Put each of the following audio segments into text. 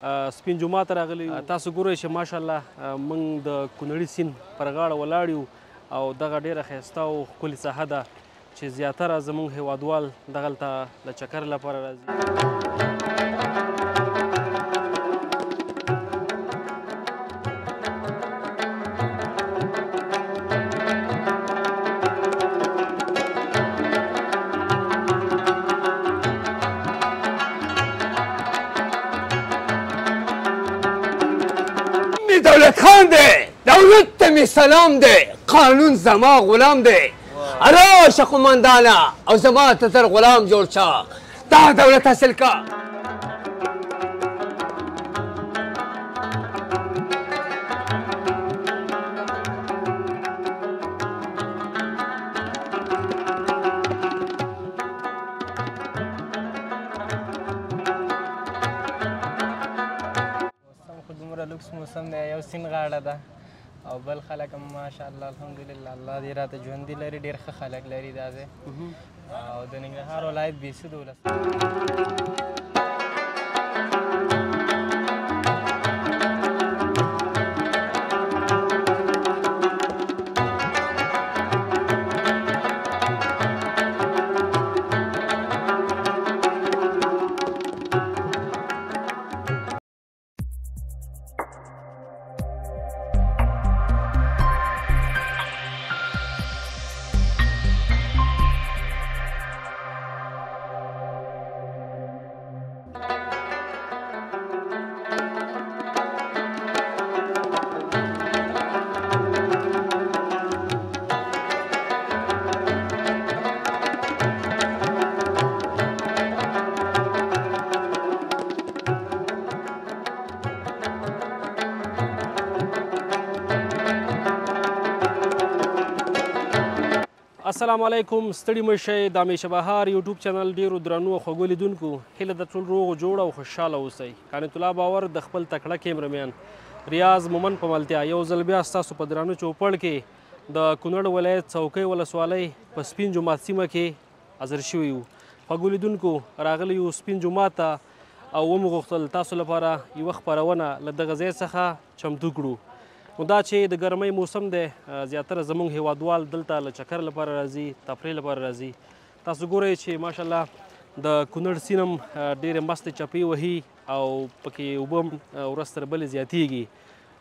سپین جومات ته راغلي یو. تاسو ګورئ چې ماشاءالله موږ د کونړي سیند پر غاړه ولاړ یو او دغه ډېره ښایسته او ښکلې ساحه ده چې زیاتره زموږ هیوادوال دغلته د چکر لپاره راځي. دولت خان دی، دولت ته مې سلام دی، قانون زما غلام دی. راشه قمندانه او زما ته تر غلام جوړ شه، دا دولت حاصل کا. لوکس موسم دی، یو سیند غاړه ده او بل خلک هم ماشاءالله الحمدلله الله دې راته ژوندي لري، ډېر ښه خلک لري دا ځای او د ننګرهار ولایت بېسده ولس. السلام علیکم، ستړي مه شئ. د همیشه بهار یوټیوب چینل ډېرو درنو او خوږو لیدونکو هیله د ټول روغ جوړ او خوشحاله اوسئ. قانع الله باور د خپل تکړه کیمرمین ریاض مومن په ملتیا یو ځل بیا ستاسو په درانه چوپړ کې د کونړ ولایت څوکۍ ولسوالۍ په سپین جومات سیمه کې حاضر شوي یو. خوږو لیدونکو راغلی یو سپین جومات ته او ومو غوښتل تاسو لپاره یوه خپرونه له دغه ځای څخه چمتو کړو. نو دا چې د ګرمۍ موسم دی، زیاتره زموږ هیوادوال دلته له چکر لپاره راځي، تفریح لپاره راځي. تاسو ګورئ چې ماشاءالله د کونړ سیند هم ډېرې مستې چپې وهي او پکې اوبه هم ورځ تر بلې زیاتیږي.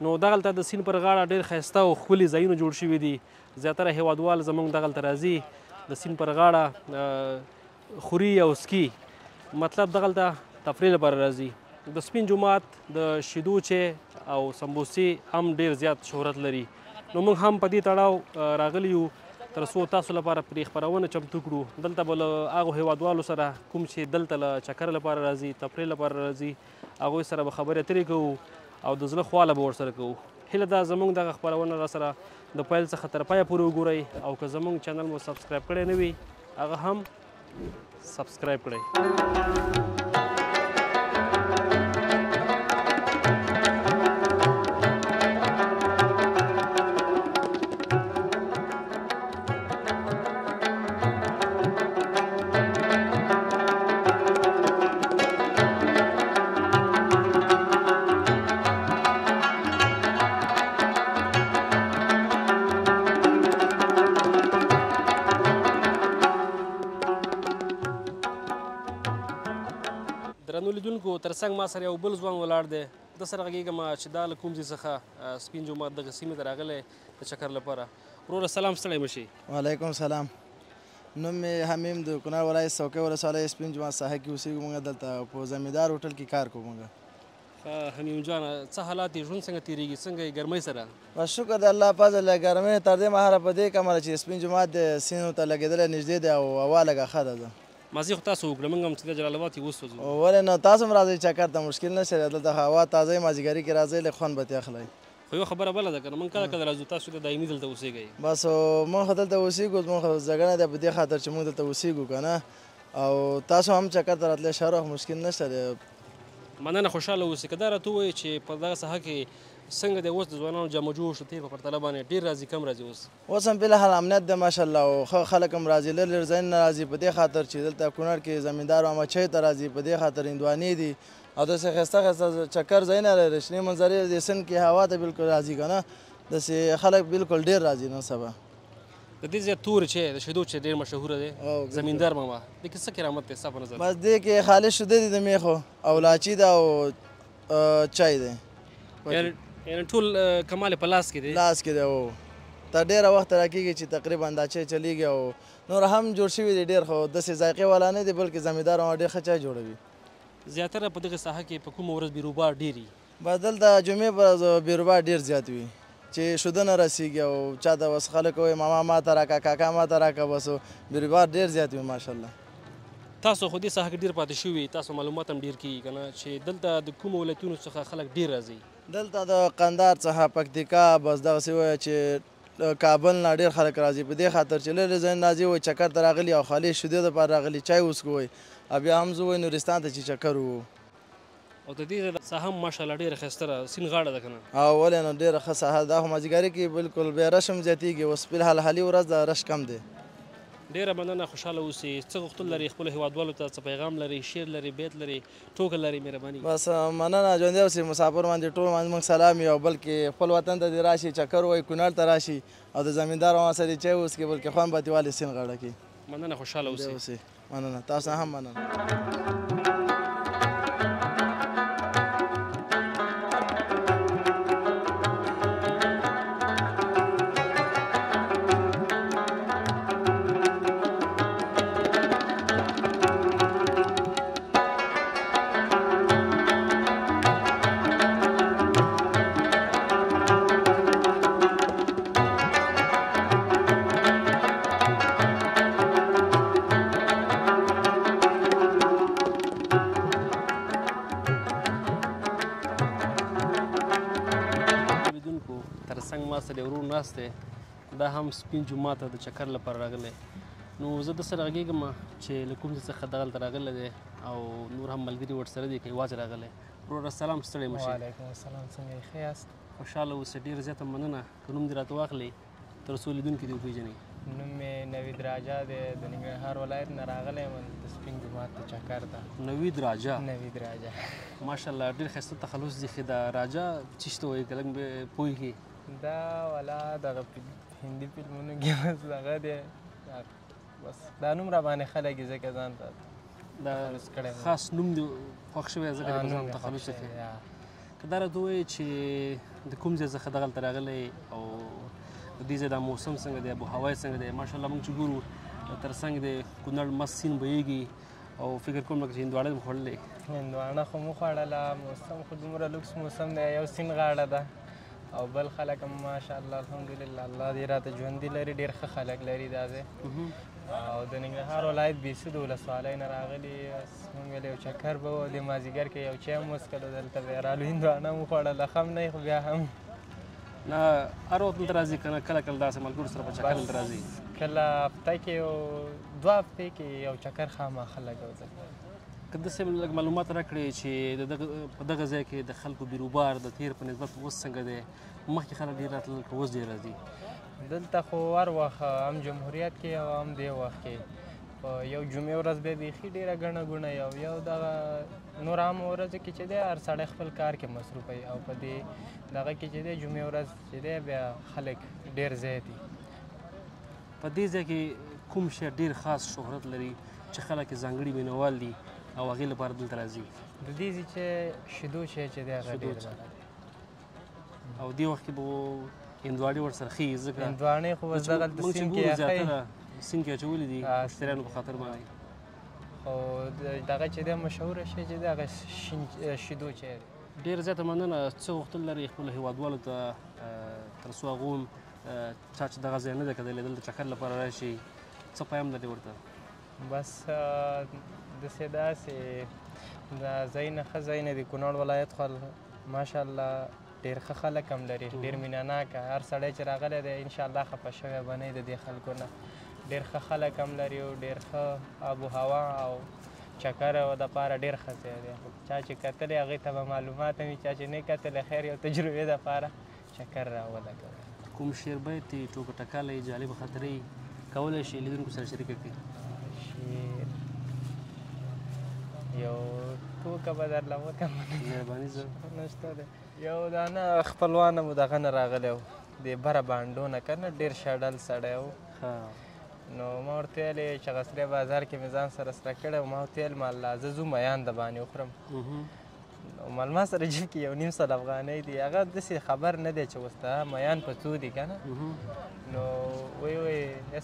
نو دغلته د سیند پر غاړه ډېر ښایسته او ښکلي ځایونه جوړ شوي دي. زیاتره هیوادوال زموږ دغلته راځي، د سیند پر غاړه خوري او سکي، مطلب دغلته تفریح لپاره راځي. د سپین جومات د شیدو چای او سمبوسې هم ډېر زیات شهرت لري. نو موږ هم په دې تړاو راغلي یو تر څو تاسو لپاره پرې خپرونه چمتو کړو. دلته به له هغو هیوادوالو سره کوم چې دلته له چکر لپاره راځي، تفریح لپاره راځي، هغوی سره به خبرې اترې کوو او د زړه خواله به ورسره کوو. هیله ده زموږ دغه خپرونه را سره د پیل څخه تر پایه پورې وګورئ او که زموږ چینل مو سبسکرایب کړی نه وي هغه هم سبسکرایب کړئ. درنو لیدونکو ترڅنګ ما سره یو بل ځوان ولاړ دی، د سره غږېږم چې دا له کوم ځای څخه سپین جومات دغه سیمې ته راغلی د چکر لپاره. وروره سلام، ستړی مه شي. وعلیکم سلام. نوم مې حمیم د کونړ ولایت څوکۍ ولسوالۍ سپین جومات ساحه کې اوسېږو. موږ دلته په زمیندار هوټل کې کار کوو. موږ حمیم جانه څه حالات یې، ژوند څنګه تېرېږي، څنګه یې ګرمۍ سره؟ بس شکر د الله فضل له ګرمۍ تر دې مهاله په دې کمره چې سپین جومات د سیند ته لګېدلی نږدې دی او هوا لږه ښه ده. مازې خو تاسو وکړه، موږ هم چې د جلال آباد کې وسوځو. ولې نه، تاسو هم راځئ چکر ته، مشکل نشته. دلته هوا تازه وي، مازدیګري کې راځئ، لږ خوند به ترې اخلئ. خو یو خبره بله ده که نه، موږ کله کله راځو، تاسو د دایمي دلته اوسېږئ. بس موږ خو دلته اوسېږو، زموږ خو ځګنه ده په دې خاطر چې موږ دلته اوسېږو که نه، او تاسو هم چکر ته راتلی ښه روح مشکل نشته دی. مننه، خوشحاله اوسئ. که دا راته ووایي چې په دغه ساحه کې څنګه دی اوس د ځوانانو جمع جوش تېر په پرتله باندې ډېر راځي کم راځي؟ اوس هم فلحال امنیت دی ماشاءالله او ښه خلک هم راځي، لږ لږ ځایونه نه راځي په دې خاطر چې دلته کونړ کې زمیندار او مچۍ ته راځي، په دې خاطر هندوانې دي او داسې ښایسته ښایسته چکر ځایونه لري شنې منظرې د سند کې هوا ته بالکل راځي که نه داسې خلک بالکل ډېر راځي نن سبا د دې ځای تورې چای د شیدو چای ډېر مشهوره دی زمیندار ماما دې کې څه کرامت دی ستا په نظر بس دې کې خالص شیدې دي د میخو او لاچي ده او چای دی یعنې ټول کمال په لاس کې دی لاس کې دی او تر ډېره وخته راکېږي چې تقریبا دا چای چلیږي او نور هم جوړ شوي دي ډېر خو داسې ذایقې والا نه دي بلکې زمیندار ماما ډېر ښه چای جوړوي زیاتره په دغه ساحه کې په کومه ورځ بیروبار ډېر وي بس دلته جمعې په ورځ بیروبار ډېر زیات وي چې شوده نه رسیږي او چا ته بس خلک وایي ماما ما ته راکړه کاکا ما ته راکړه بس بیروبار ډېر زیات وي ماشاءالله تاسو خو دې ساحه کې ډېر پاتې شوي تاسو معلومات هم ډېر کېږي که نه چې دلته د کومو ولایتونو څخه خلک ډېر راځي دلته د قندهار څخه پکتیکا بس دغسې وایه چې کابل نه ډېر خلک راځي په دې خاطر چې لرې ځایونه راځي وایي چکر ته راغلي او خالي شیدې دپاره راغلي چای وڅښو وایي او بیا هم زه وایي نورستان ته چې چکر ووو او د دې ساحه هم ماشاءالله ډېره ښایسته ده سیند غاړه ده که نه او ولې نو ډېره ښه ساحه دا خو مازدیګري کې بالکل بیا رش هم زیاتېږي اوس فلحال حالي ورځ د رش کم دی ډېره مننه خوشحاله اوسئ څه غوښتل لري خپلو هیوادوالو ته څه پیغام لري شعر لري بیت لري ټوکه لري مهرباني بس مننه ژوندی اوسئ مسافر باندې ټول باندې موږ سلام یو بلکې خپل وطن ته دې راشي چکر وایي کونړ ته راشي او د زمیندار ماما سره چای وڅکي بلکې خوند به دې والي سیند غاړه کې مننه خوشحاله اوسئ مننه تاسو هم مننه ناست دی دا هم سپین جومات ته د چکر لپاره راغلی نو زه د سره غږېږم چې له کوم ځای څخه دغلته راغلی دی او نور هم ملګري ورسره دي که یوازې راغلی وروره سلام ستړی مه شئ وعلیکم السلام څنګه یې ښه یاست خوشحاله اوسئ ډېره زیاته مننه که نوم دې راته واخلئ تر څو لیدونکي دې وپېژني نوم مې نوید راجا دی د ننګرهار ولایت نه راغلی یم د سپین جومات ته چکر ته نوید راجا نوید راجا ماشاءالله ډېر ښایسته تخلص دی ښه دا راجا څه شته وایي که لږ پوهېږي دا والا دغه هندي فلمونو کې بس دغه دی بس دا نوم را باندې خلک یې ځکه ځان ته دا خاص نوم دې خوښ شوی ځکه دې په ځان تخلص دی که دا راته ووایې چې د کوم ځای څخه دغلته راغلی او د دې ځای دا موسم څنګه دی آبوهوا یې څنګه دی ماشاءالله موږ چې ګورو تر څنګ د کونړ مست سیند بهیږي او فکر کوم لکه چې هندواڼه مو خوړلې هندواڼه خو مو خوړله موسم خو دومره لوکس موسم دی یو سیند غاړه ده او بل خلک هم ماشاءالله الحمدلله الله دې راته ژوندي لري ډېر ښه خلک لري دا ځای او د ننګرهار ولایت بېسود ولسوالۍ نه راغلي موږ ویل یو چکر به و د مازدیګر کې یو چای هم وڅښلو دلته بیا رالو هندواڼه مو خوړله ښه هم نه خو بیا هم نه هر وخت دلته راځي که نه کله کله داسې ملګرو سره په چکر دلته راځي کله هفته کې یو 2 هفتې کې یو چکر خامخا لګوو که داسې لږ معلومات راکړئ چې په دغه ځای کې د خلکو بیروبار د تیر په نسبت اوس څنګه دی مخکې خلک ډېر راتلل که اوس ډېر راځي دلته خو هر وخت هم جمهوریت کې او هم دې وخت کې په یو جمعې ورځ بیا بیخي ډېره ګڼه ګوڼه یو دغه نور عام ورځو کې چې دی هر سړی خپل کار کې مصروف وي او په دې دغه کې چې دی جمعې ورځ چې دی بیا خلک ډېر زیات دي په دې ځای کې کوم شی ډېر خاص شهرت لري چې خلک یې ځانګړي مینوال دي او هغې لپاره دلته راځي د دې ځای چې شیدو چای چې دی هغه ډېر ده او دې وخت کې به هندواڼې ورسره ښې ځکه هندواڼې خو بس دغلته سیند کې زیاتره سیند کې اچولي دي مشتریانو په خاطر باندې خو دغه چې دی مشهوره شی چې دی هغه شیدو چای دی ډېره زیاته مننه څه غوښتل لري خپلو هیوادوالو ته تر څو هغو هم چا چې دغه ځای نه دی کتلی دلته چکر لپاره راشي څه پیام لري ورته بس داسې دا ځایونه ښه ځایونه دي کونړ ولایت خو ماشاءالله ډېر ښه خلک هم لري ډېر مینه ناکه هر سړی چې راغلی دی انشاءالله خفه شوی به نه د دې خلکو نه ډېر ښه خلک هم لري او ډېر ښه آب و هوا او چکر دپاره ډېر ښه ځای دی چا چې کتلی هغې ته به معلومات هم وي چا چې نه کتلی خیر یو تجربې دپاره چکر راولګوي کوم شعر بیت دی ټوکه ټکالی جالبه خاطرې کولی شي لیدونکو سره شریکه کړي شعر یو وکړه به درله وکړم مهرباني زه نشته دی یو دانه خپلوانه مو دغه نه راغلی و د بره بانډو نه که نه ډېر شډل سړی و نو ما ورته ویلې چې غسری بازار کې مې ځان سره سره کړی و ما ورته ویل ماله زه ځو میان د باندې وخورم نو مال ما سره جیب کې 1.5 افغانۍ دي هغه داسې خبر نه دی چې اوس ته میان په څو دي که نه نو وی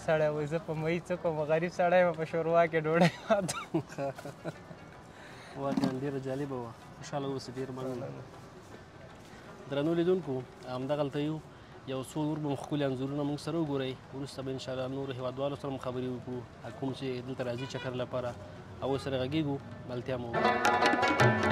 سړی وایي زه په مۍ څه کوم غریب سړی یم په شوروا کې ډوډۍ ماتم واقعا ډېره جالبه وه خوشحاله اوسئ ډېر مننه درنو لیدونکو همدغلته یو یو څو نور به مو ښکلي انځورونه موږ سره وګورئ وروسته به انشاءالله نورو هېوادوالو سره هم خبرې وکړو کوم چې دلته راځي چکر لپاره او ورسره غږېږو بلتیا مو وکړو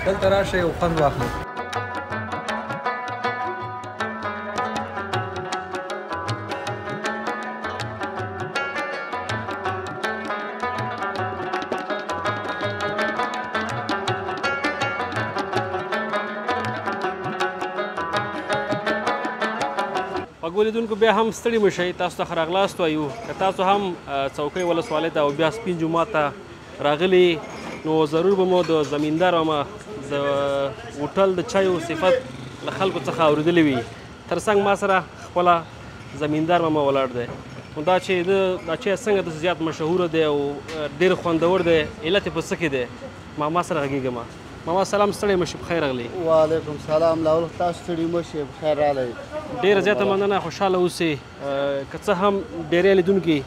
دلته راشئ او خوند واخلئ. غوږ لیدونکو بیا هم ستړي مه شئ، تاسو ته ښه راغلاست وایو. که تاسو هم څوکۍ ولسوالۍ ته او بیا سپین جومات ته راغلي نو ضرور به مو د زمیندار ماما د هوټل د چایو صفت له خلکو څخه اورېدلی وي. تر څنګ ما سره خپله زمیندار ماما ولاړ دی. نو دا چې دا چای څنګه داسې زیات مشهوره دی او ډېر خوندور دی، علت یې په څه کې دی؟ ماما سره غږېږم. ماما سلام، ستړی مه شئ، په خیر راغلی. وعلیکم سلام. لاول تاسو ستړي مه شئ، په خیر راغلی. ډېره زیاته مننه، خوشحاله اوسئ. که څه هم ډېری لیدونکي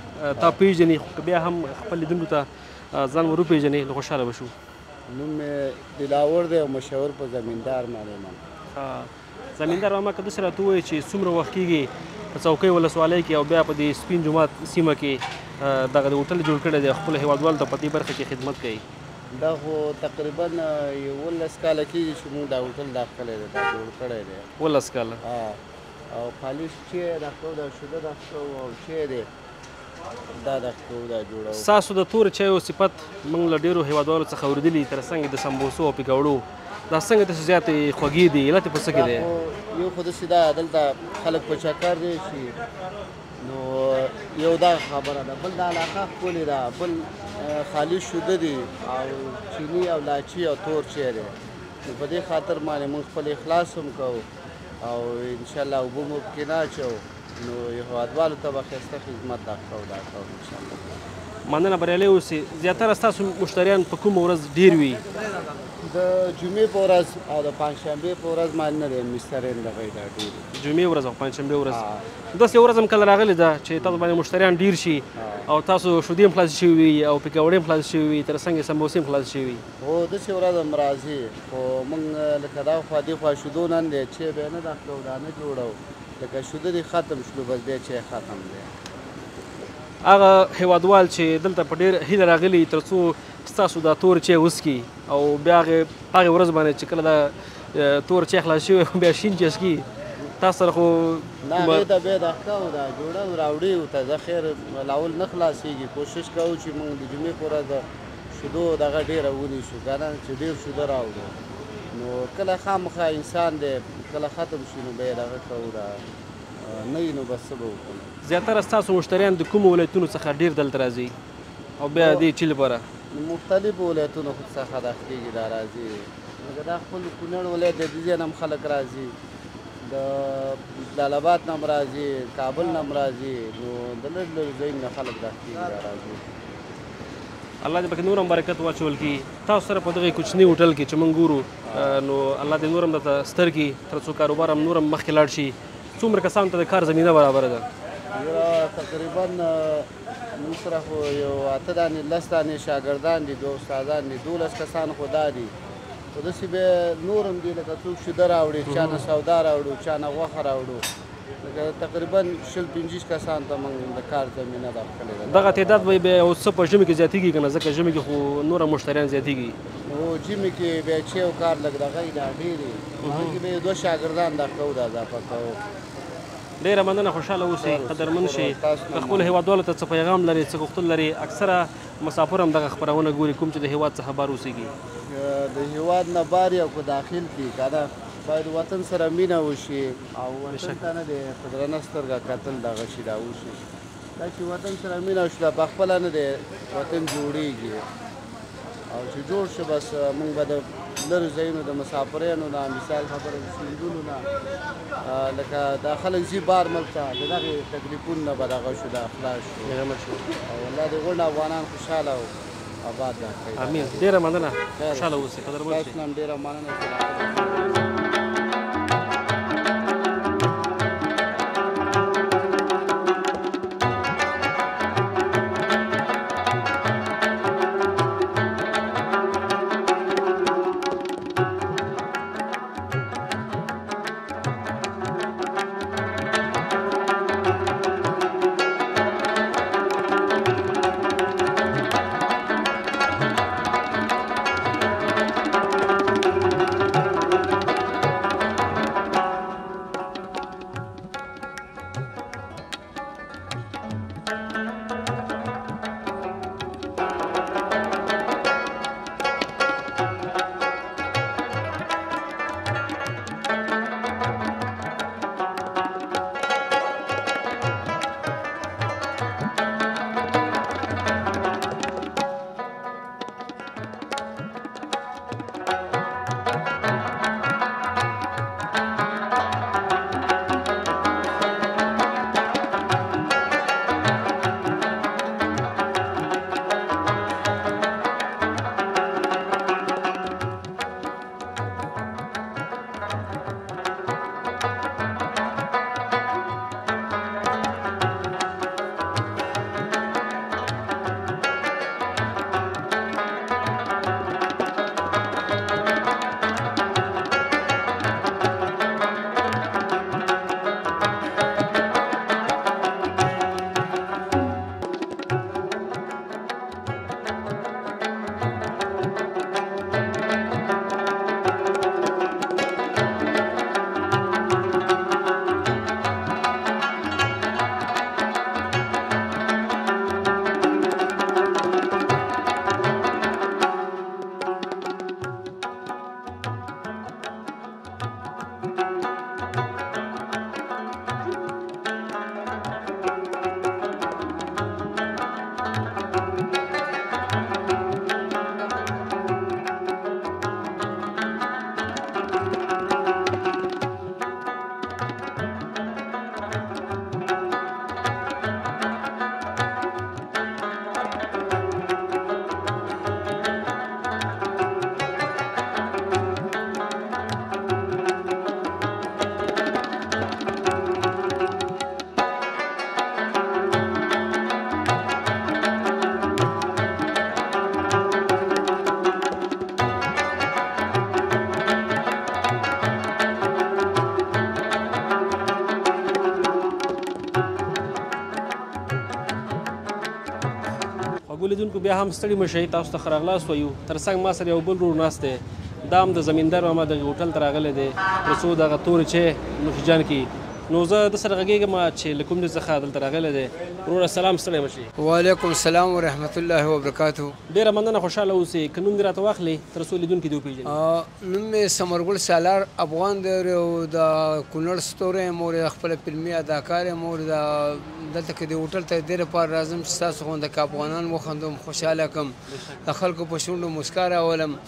تا پېژني، خو که بیا هم خپل لیدونکو ته ځان ور وپېژنې نو خوشحاله به شو. نوم مې دلاور دی او مشهور په زمیندار معلومم. زمیندار ماما که داسې راته ووایې چې څومره وخت کېږي په څوکۍ ولسوالۍ کې او بیا په دې سپین جومات سیمه کې دغه د هوټل جوړ کړی دی، خپلو هېوادوالو ته په دې برخه کې خدمت کوي؟ دا خو تقریبا 11 کاله کېږي چې موږ دا هوټل دا کړی دی، دا جوړ کړی دی. 11 کاله. او پالیش چې دا کوو، دا شوده دا کوو او چې دی دا کوو، دا جوړوو. ستاسو د تورې چایو صفت موږ له ډېرو هېوادوالو څخه اورېدلي، تر څنګ د سمبوسو او پکوړو. دا څنګه داسې زیاتې خوږې دي؟ علت یې په څه کې دی؟ یو خو داسې دا دلته خلک په چکر دی شي، نو یو دا خبره ده. بل دا علاقه ښکلې ده، بل خالي شوده دي او چیني او لاچي او تور چای دی. نو په دې خاطر باندې موږ خپل اخلاص هم کوو او انشاءالله اوبه مو پکې نه اچوو، نو هېوادوالو ته به ښایسته خدمت دا کوو انشاءالله. مننه بریالي اوسئ. زیاتره ستاسو مشتریان په کومه ورځ ډېر وي؟ د جمعې په ورځ او د پنجشنبې په ورځ باندې نه دی مستریان دغه دا ډېر جمعې ورځ او پنجشنبې ورځ. داسې ورځ هم کله راغلې ده چې تاسو باندې مشتریان ډېر شي او تاسو شودې هم خلاصې شوي وي او پکوړې هم خلاصې شوي وي، تر څنګ یې سموسې هم خلاصې شوي وي. هو داسې ورځ هم راځي، خو موږ لکه دا خوا دې خوا شودو نن دی چې بیا نه داخلو دا نه جوړو، لکه شوده دې ختم شلو بس بیا چې ختم دی. هغه هیوادوال چې دلته په ډېر هیله راغلي تر څو ستاسو دا تور چای وڅکي او بیا هغې ورځ باندې چې کله دا تور چای خلاص شوی بیا شین چای څکي، تاسو سره خو نه هغې ته بیا دا ښه دا جوړه راوړي او تازه خیر لاول نه خلاصېږي. کوشش کوو چې موږ د جمعې په ورځ د شیدو دغه ډېره ونیسو، که نه چې ډېر شیده راوړو. نو کله خامخا انسان دی کله ختم شي نو بیا یې دغه کوو نه وي نو بس څه به وکړو. زیاتره ستاسو مشتریان د کومو ولایتونو څخه ډېر دلته راځي او بیا دې چي لپاره؟ مختلفو ولایتونو څخه داخلېږي دا راځي، لکه دا خپل کونړ ولایت دی، د دې نه هم خلک راځي، د جلال آباد نه هم راځي، کابل نه هم راځي، نو د لږ لږ ځایونو نه خلک داخلېږي دا راځي. الله دې پکې نور هم برکت واچول کړي. تاسو سره په دغه کوچني هوټل کې چې موږ ګورو نو الله دې نور هم درته ستر کړي تر څو کاروبار هم نور هم مخکې لاړ شي. څومره کسانو ته د کار زمینه برابره ده؟ تقریبا موږ سره خو یو 8 دانې 10 دانې شاګردان دي، 2 استادان دي، 12 کسان خو دا دي، خو داسې بیا نور هم دي لکه څوک شیده راوړي، چا نه سودا راوړو، چا نه غوښه راوړو، لکه تقریبا 20-25 کسانو ته موږ د کار زمینه راکړې ده. دغه تعداد به بیا اوس څه په ژمي کې زیاتېږي که نه؟ ځکه ژمي کې خو نوره مشتریان زیاتېږي. هو ژمي کې بیا چې یو کار لږ دغه یې دا ډېر وي، هغې کې بیا 2 شاګردان دا کوو دا اضافه کوو. ډېره مننه، خوشحاله اوسئ، قدرمن شئ. که خپلو هیوادوالو ته څه پیغام لري، څه غوښتل لري؟ اکثره مسافر هم دغه خپرونه ګوري کوم چې د هیواد څخه بار اوسېږي. د هیواد نه بار یو که داخل دي که نه باید وطن سره مینه وشي او وطن ته نه د په درنه سترګه کتل دغه شي دا وشي. دا چې وطن سره مینه وشي په خپله نه د وطن جوړېږي او چې جوړ شي بس موږ به د لرې ځایونو د مسافرینو نه مثال خبره د سیندونو نه لکه دا خلک ځي بار ملک ته د دغې تکلیفونو نه به دغه شو دا خلاص شو او الله دې غونډ افغانان خوشحاله او آباد ده. امین. ډېره مننه، خوشحاله اوسئ، قدرمن شئ. تاسو هم ډېره مننه. لیدونکو بیا هم ستړي مه شئ تاسو ته ښه راغلاست وایو تر څنګ ما سره یو بل ورور ناست دی دا هم د زمیندار ماما دغې هوټل ته راغلی دی تر څو دغه تورې چای نوشیجان کړي نو زه د سره غږېږم چې له کوم ځای څخه دلته راغلی دی وروره سلام ستړی مه شي وعلیکم السلام ورحمت الله وبرکاتو ډېره مننه خوشحاله اوسئ که نوم دې راته واخلې تر څو لیدونکي دې وپېژني نوم مې ثمرګل سالار افغان دی او د کونړ ستوری یم او د خپله فلمي اداکار یم او دلته کې د هوټل ته دې لپاره راځم چې ستاسو غونډه که افغانان وخندوم خوشحاله کړم د خلکو په شونډو مسکا راولم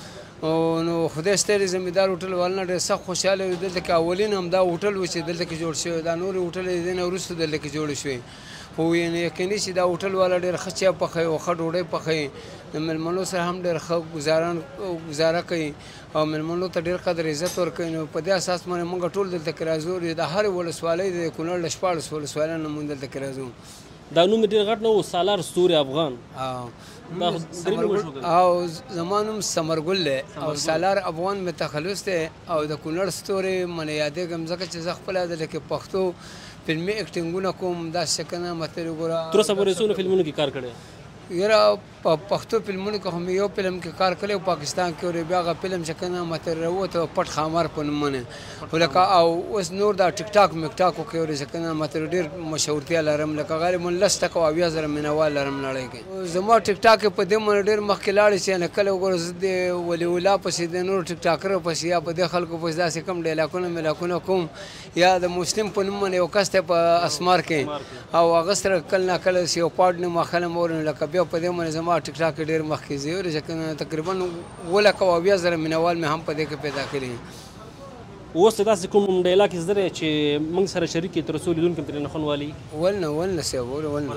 نو خدای ستړي زمیندار هوټل والونه ډېر سخت خوشحاله وي دلته کې اولین هم دا هوټل و چې دلته کې جوړ شوی دا نورې هوټل د دې نه وروسته دلته کې جوړې شوې خو یقیني چې دا هوټل والا ډېر ښه چای پخوي او ښه ډوډۍ پخوي د مېلمنو سره هم ډېر ښه ګزاره کوي او مېلمنو ته ډېر قدر عزت ورکوي نو په دې اساس باندې موږ ټول دلته کې راځو د هرې ولسوالۍ د کونړ له 14 ولسوالیو نه موږ دلته کې راځو دا نوم ډېر غټ نه و سالار ستوري افغان او زما نوم ثمرګل دی او سالار افغان مې تخلص دی او د کونړ ستوري منې یادېږم ځکه چې زه خپله دلته کې پښتو فلمي اکټینګونه کوم داسې کنه متل وګوره تر اوسه پورې څونه فلمونو کې کار کړی یاره په پښتو فلمونو کې خو مې یو فلم کې کار کړی پاکستان کې او بیا هغه فلم چې کنه متل راووته پټ خامار په نوم باندې خو لکه او اوس نور دا ټیک ټاک میک ټاکو کې ورې چې کنه متل ډېر مشهورتیا لرم لکه غالبا 10 ټکه او 20000 مینوال لرم نړۍ کې زما ټیک ټاک په دې باندې ډېر مخکې لاړې چې نه کله وګوره زه د ولي الله پسې د نور ټیک ټاکر پسې یا په دې خلکو پسې داسې کم ډایلاګونه ملاکونه کوم یا د مسلم په نوم باندې یو کس دی په اسمار کې او هغه سره کله نه کله یو پاډ نه ماخله مور لکه بیا په دې باندې زما ټیک ټاک ډېر مخکې ځي او چې تقریبا 200,000 مینوال مې هم په دې کې پیدا کړي اوس داسې کوم ډایلاګ زده دی چې موږ سره شریک کړي تر څو لیدونکي ترې نه خوند والي ولنه صاحب ولنه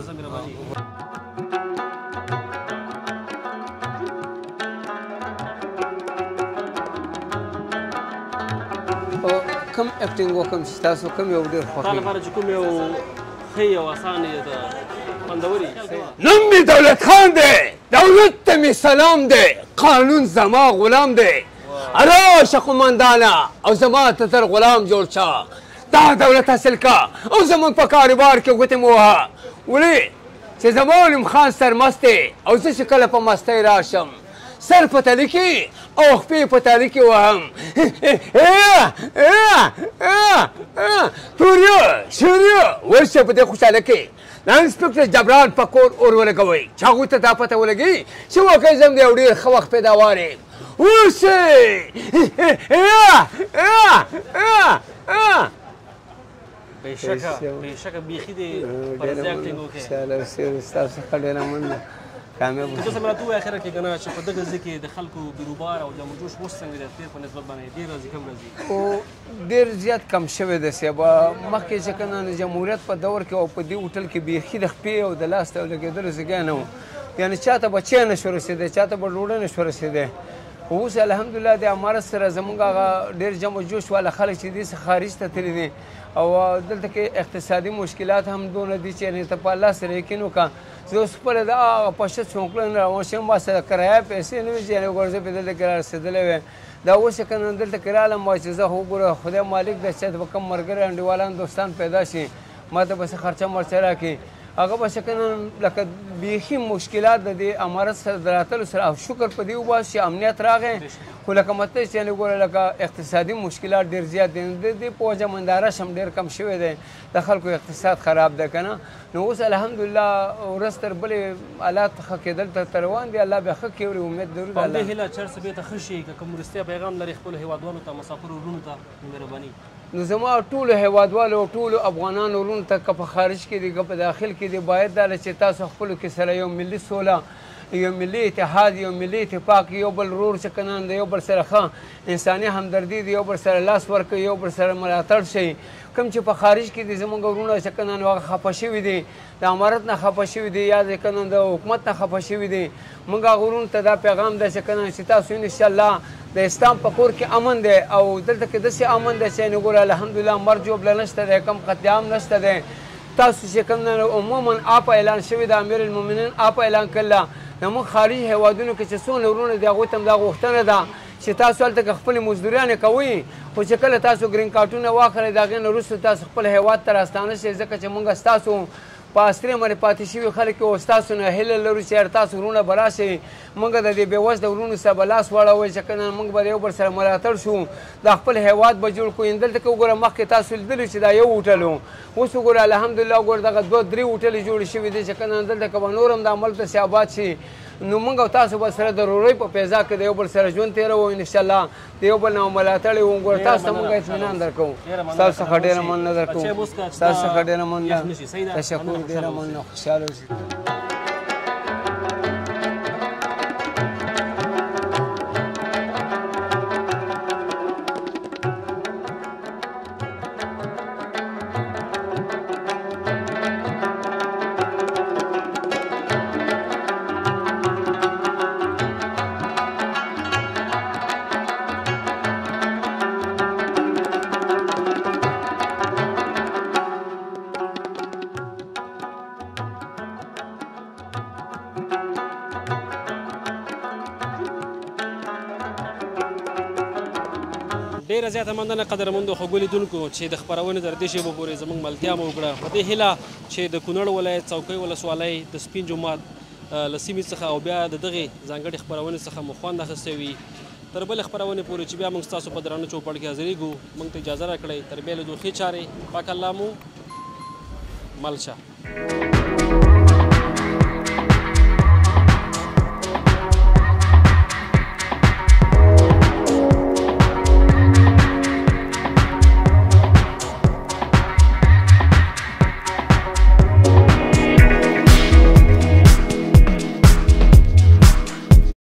کوم اکټینګ وکم چې تاسو کوم یو ډېر خوښ تا لپاره چې کوم یو ښه او اسانه ده خوندوري نوم مې دولت خان دی دولت ته مې سلام دی قانون زما غلام دی راشه قمندانه او زما ته تر غلام جوړ شه دا دولت حاصل کا او زموږ په کاروبار کې ګوتې مې وهه ولې چې زما نوم خان سرمست دی او زه چې کله په مستۍ راشم سر په تلي کې او خپې په تالي کې وهم توریو شوریو ورشه په دې خوشحاله کې د انسپکټر جبران په کور اور ولګوئ چې هغوی ته دا پته ولګي چې واقعي زم دی یو ډېر ښه وخت پیداوار یم اوسئ بېشکه بیخي دې پر ځای اکټینګ وکړې ستاسو څخه ډېره مننه کامیاب که تاسو راته ووایې اخره کې که نه چې په دغه ځای کې د خلکو بیروبار او جام جوش اوس څنګه دی تېر په نسبت باندې ډېر راځي کم راځي خو ډېر زیات کم شوی دی صاحب مخکې چې که نه د جمهوریت په دور کې او په دې هوټل کې بیخي د خپې او د لاس ته لګېدلو ځای نه و یعنې چاته به چای نه شو رسېدی چاته به ډوډۍ نه شو رسېدی اوس الحمدلله د امارت سره زموږ هغه ډېر جمع جوش والا خلک چې دې څخه خارج ته تللي دي او دلته کې اقتصادي مشکلات هم دونه دي چې یعنې ته په الله سره یقین وکړه زه اوس خپله د هغه پشت شونکلن روان شم ما سره کرایه پیسې نه وي چې یعنې وګوره زه پې دلته کې را رسېدلی وی دا اوس چې که نه دلته کې رالم وایي چې زه خو وګوره خدای مالک دی چې به کوم ملګري انډیوالان دوستان پیدا شي ما ته به څه خرچه مرچه راکړي هغه به چې که نه لکه بیخي مشکلات د دې امارت سره د راتلو سره او شکر په دې وباسو چې امنیت راغی خو لکه مطلب چې یعنې ګوره لکه اقتصادي مشکلات ډېر زیات دي د دې په وجه مندارش هم ډېر کم شوی دی د خلکو اقتصاد خراب دی که نه نو اوس الحمدلله ورځ تر بلې حالات ښه کېدل ته روان دي الله بیا ښه کړي امید درود په همدې هیله چې هر څه بېرته ښه شي که کوم وروستیا پیغام لري خپلو هېوادوالو ته مسافرو وروڼو ته مهرباني نو زما ټولو هېوادوالو او ټولو افغانانو وروڼو ته که په خارج کې دي که په داخل کې دي باید دا چې تاسو خپلو کې سره یو ملي سوله یو ملي اتحاد یو ملي اتفاق یو بل ورور چې که نه د یو بل سره ښه انساني همدردي د یو بل سره لاس ورکوي یو بل سره ملاتړ شي کوم چې په خارج کې دي زموږ وروڼه چې که نه هغه خفه شوي دي د امارت نه خفه شوي دي یا چې که نه د حکومت نه خفه شوي دي موږ هغه وروڼو ته دا پیغام دی چې که نه چې تاسو انشاءالله د اسلام په کور کې امن دی او دلته کې داسې امن دی چې ګوره الحمدلله مرګ جوړله نشته دی کم قتل عام نشته دی تاسو چې کوم عموما آپ اعلان شوی د امیر المؤمنین آپ اعلان کړله زموږ خارج هېوادونو کې چې څومره وروڼه دي هغوی ته هم دا غوښتنه ده چې تاسو هلته که خپلې مزدوریانې کوئ خو چې کله تاسو ګرین کارټونه واخلئ د هغې نه وروسته تاسو خپل هېواد ته راستانه شئ ځکه چې موږ ستاسو په عصري باندې پاتې شوي خلک او ستاسو نه هیله لرو چې تاسو وروڼه به راشئ موږ د دې بېوزله وروڼو سره به لاس واړوئ چې کنه موږ به یو بل سره ملاتړ شو د خپل هیواد به جوړ کړو دلته که وګوره مخکې تاسو لیدلي چې دا یو هوټل و اوس وګوره الحمدلله وګوره دغه 2-3 هوټلې جوړې شوي دي چې کنه دلته که به نور هم دا ملک داسې آباد شي نو موږ او تاسو به سره د ورورۍ په فضا کې د یو بل سره ژوند تېروو انشاءالله د یو بل نه ملاتړ یې وګوره تاسو ته موږ اطمینان درکوو ستاسو څخه ډېره مننه درکوو ستاسو څخه ډېره مننه تشکر ډېره مننه خوشحاله اوسئ ډېره زیاته مننه قدرمندو خوږو لیدونکو چې د خپرونې تر دې شیبو پورې زموږ ملتیا مو وکړه په دې هیله چې د کونړ ولایت څوکۍ ولسوالۍ د سپین جومات له سیمې څخه او بیا د دغې ځانګړې خپرونې څخه مو خوند اخیستی وي تر بلې خپرونې پورې چې بیا موږ ستاسو په درانه چوپړ کې حاضرېږو موږ ته اجازه راکړئ تر بیا له دوخي چارې پاک الله مو مل شه